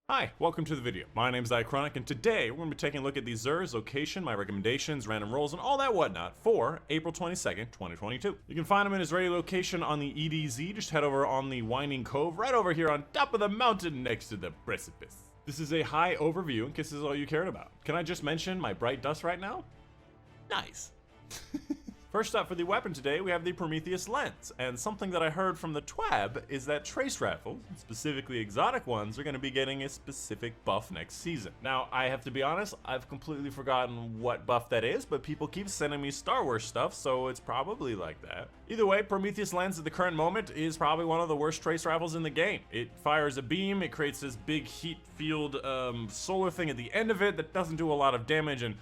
Hi, welcome to the video. My name is Dychronic, and today we're going to be taking a look at the Xur's location, my recommendations, random rolls, and all that whatnot for April 22nd, 2022. You can find him in his ready location on the EDZ. Just head over on the Winding Cove, right over here on top of the mountain next to the precipice. This is a high overview in case this is all you cared about. Can I just mention my bright dust right now? Nice. First up for the weapon today, we have the Prometheus lens, and something that I heard from the TWAB is that trace rifles, specifically exotic ones, are going to be getting a specific buff next season. Now, I have to be honest, I've completely forgotten what buff that is, but people keep sending me Star Wars stuff, so it's probably like that. Either way, Prometheus lens at the current moment is probably one of the worst trace rifles in the game. It fires a beam, it creates this big heat field solar thing at the end of it that doesn't do a lot of damage, and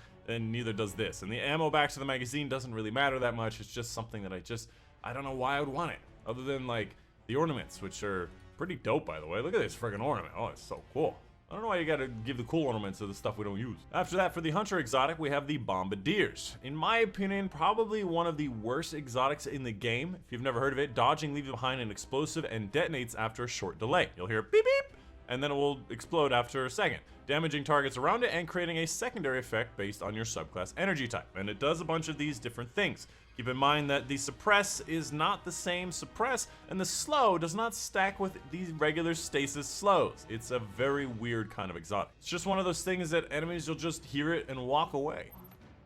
neither does this. And the ammo back to the magazine doesn't really matter that much. It's just something that I don't know why I would want it. Other than like the ornaments, which are pretty dope, by the way. Look at this friggin' ornament. Oh, it's so cool. I don't know why you gotta give the cool ornaments to the stuff we don't use. After that, for the Hunter exotic, we have the Bombardiers. In my opinion, probably one of the worst exotics in the game. If you've never heard of it, dodging leaves behind an explosive and detonates after a short delay. You'll hear beep beep, and then it will explode after a second, damaging targets around it and creating a secondary effect based on your subclass energy type. And it does a bunch of these different things. Keep in mind that the suppress is not the same suppress, and the slow does not stack with these regular stasis slows. It's a very weird kind of exotic. It's just one of those things that enemies, you'll just hear it and walk away.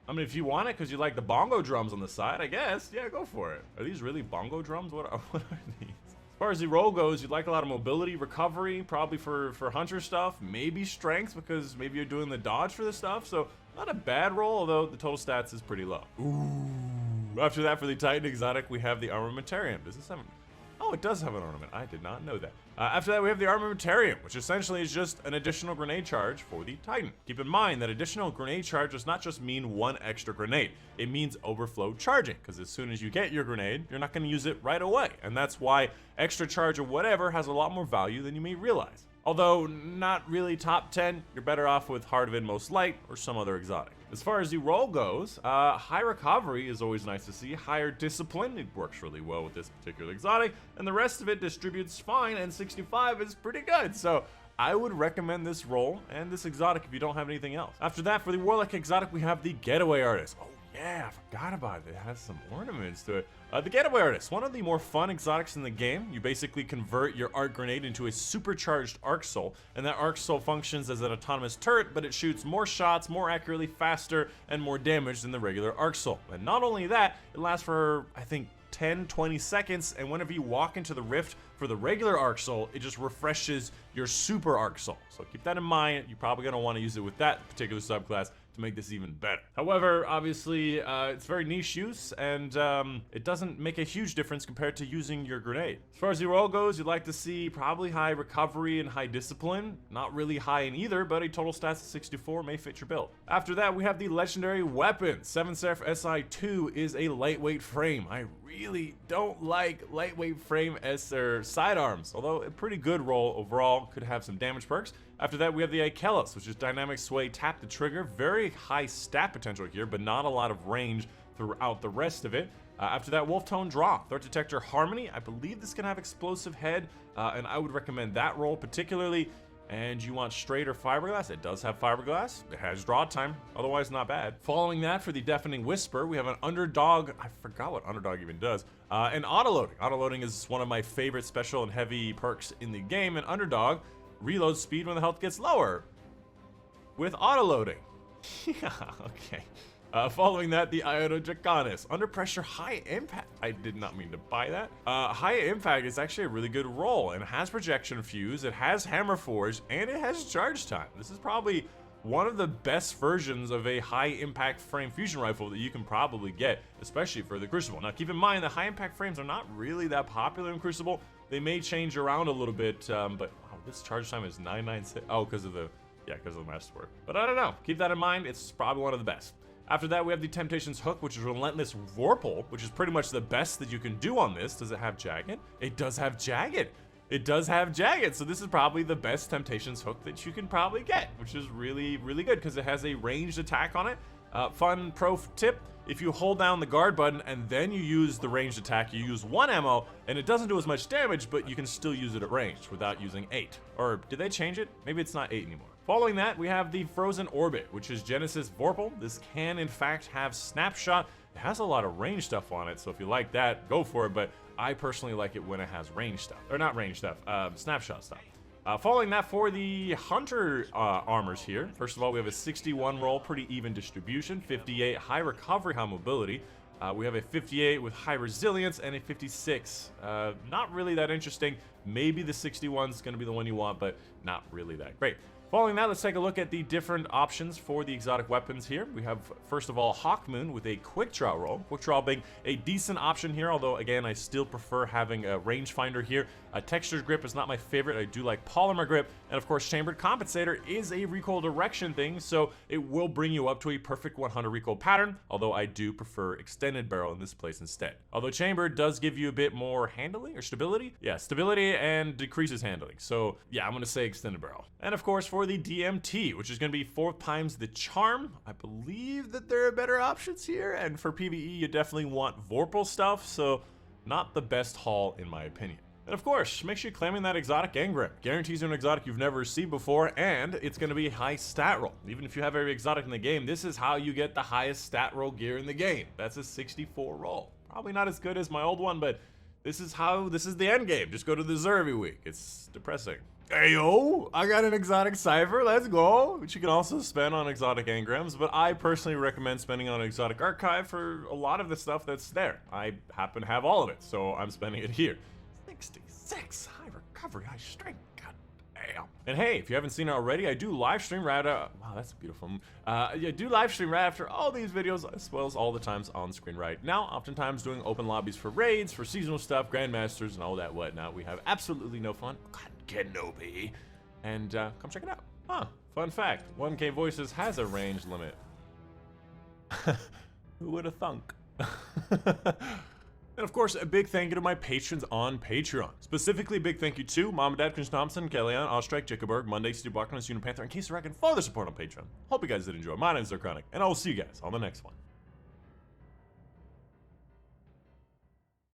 I mean, if you want it because you like the bongo drums on the side, I guess, yeah, go for it. Are these really bongo drums? What are these? As far as the roll goes, you'd like a lot of mobility, recovery, probably for hunter stuff, maybe strength because maybe you're doing the dodge for this stuff, so not a bad roll, although the total stats is pretty low. Ooh. After that, for the Titan exotic, we have the Armamentarium. Does this have Oh, it does have an ornament. I did not know that. After that, we have the Armamentarium, which essentially is just an additional grenade charge for the Titan. Keep in mind that additional grenade charge does not just mean one extra grenade. It means overflow charging, because as soon as you get your grenade, you're not going to use it right away. And that's why extra charge or whatever has a lot more value than you may realize. Although not really top 10, you're better off with Heart of Inmost Light or some other exotic. As far as the roll goes, high recovery is always nice to see. Higher discipline, it works really well with this particular exotic, and the rest of it distributes fine, and 65 is pretty good. So I would recommend this roll and this exotic if you don't have anything else. After that, for the Warlock exotic, we have the Getaway Artist. Oh yeah, I forgot about it. It has some ornaments to it. The Getaway Artist, one of the more fun exotics in the game. You basically convert your arc grenade into a supercharged arc soul, and that arc soul functions as an autonomous turret, but it shoots more shots, more accurately, faster, and more damage than the regular arc soul. And not only that, it lasts for, I think, 10-20 seconds, and whenever you walk into the rift for the regular arc soul, it just refreshes your super arc soul. So keep that in mind. You're probably going to want to use it with that particular subclass to make this even better. However, obviously, it's very niche use, and it doesn't make a huge difference compared to using your grenade. As far as the roll goes, you'd like to see probably high recovery and high discipline. Not really high in either, but a total stats of 64 may fit your build. After that, we have the legendary weapon. 7 Seraph SI2 is a lightweight frame. I really don't like lightweight frame as their sidearms, although a pretty good roll overall, could have some damage perks. After that, we have the Ikelos, which is dynamic sway, tap the trigger. Very high stat potential here, but not a lot of range throughout the rest of it. After that, WOLFTONE draw, threat detector harmony. I believe this can have explosive head, and I would recommend that roll particularly. And you want straight or fiberglass? It does have fiberglass. It has draw time, otherwise not bad. Following that, for the Deafening Whisper, we have an Underdog. I forgot what Underdog even does. And autoloading. Autoloading is one of my favorite special and heavy perks in the game. And Underdog, reload speed when the health gets lower with autoloading. Yeah, okay. Following that, the IOTA DRACONIS. Under pressure, high impact. I did not mean to buy that. High impact is actually a really good roll, and it has projection fuse, it has hammer forge, and it has charge time. This is probably one of the best versions of a high impact frame fusion rifle that you can probably get, especially for the Crucible. Now keep in mind the high impact frames are not really that popular in Crucible. They may change around a little bit, but wow, this charge time is 996. Oh, because of the masterwork. But I don't know. Keep that in mind. It's probably one of the best. After that, we have the Temptations Hook, which is Relentless Vorpal, which is pretty much the best that you can do on this. Does it have Jagged? It does have Jagged. It does have Jagged, so this is probably the best Temptations Hook that you can probably get, which is really, really good because it has a ranged attack on it. Fun pro tip, if you hold down the guard button and then you use the ranged attack, you use 1 ammo, and it doesn't do as much damage, but you can still use it at range without using 8. Or did they change it? Maybe it's not 8 anymore. Following that, we have the Frozen Orbit, which is Genesis Vorpal. This can, in fact, have Snapshot. It has a lot of range stuff on it, so if you like that, go for it, but I personally like it when it has range stuff. Or not range stuff, Snapshot stuff. Following that, for the Hunter armors here, first of all, we have a 61 roll, pretty even distribution, 58 high recovery, high mobility. We have a 58 with high resilience and a 56. Not really that interesting. Maybe the 61 is going to be the one you want, but not really that great. Following that, let's take a look at the different options for the exotic weapons here. We have, first of all, Hawkmoon with a quick draw roll. Quick draw being a decent option here, although, again, I still prefer having a rangefinder here. A textured grip is not my favorite. I do like polymer grip. And, of course, chambered compensator is a recoil direction thing, so it will bring you up to a perfect 100 recoil pattern, although I do prefer extended barrel in this place instead. Although chambered does give you a bit more handling or stability. Yeah, stability and decreases handling. So, yeah, I'm going to say extended barrel. And, of course, for the DMT, which is going to be 4 times the charm. I believe that there are better options here, and for PvE you definitely want Vorpal stuff, so not the best haul in my opinion. And of course, make sure you're claiming that exotic engram. Guarantees you an exotic you've never received before, and it's going to be a high stat roll. Even if you have every exotic in the game, this is how you get the highest stat roll gear in the game. That's a 64 roll. Probably not as good as my old one, but this is the end game. Just go to the Zer every week. It's depressing. Hey yo, I got an exotic cipher, let's go! Which you can also spend on exotic engrams, but I personally recommend spending on exotic archive for a lot of the stuff that's there. I happen to have all of it, so I'm spending it here. 66, high recovery, high strength, god damn. And hey, if you haven't seen it already, I do live stream right wow, that's beautiful. I do live stream right after all these videos, as well as all the times on screen right now, oftentimes doing open lobbies for raids, for seasonal stuff, grandmasters, and all that whatnot. We have absolutely no fun. God, Kenobi. And come check it out. Huh, fun fact, 1K Voices has a range limit. Who would have thunk? And of course, a big thank you to my patrons on Patreon. Specifically, a big thank you to Mom and Dad, Chris Thompson, Kellyanne, Ostrike, Jickaberg, Monday, Steve Barkman, Unipanther, and Casey Racken for their support on Patreon. Hope you guys did enjoy. My name is Dychronic, and I will see you guys on the next one.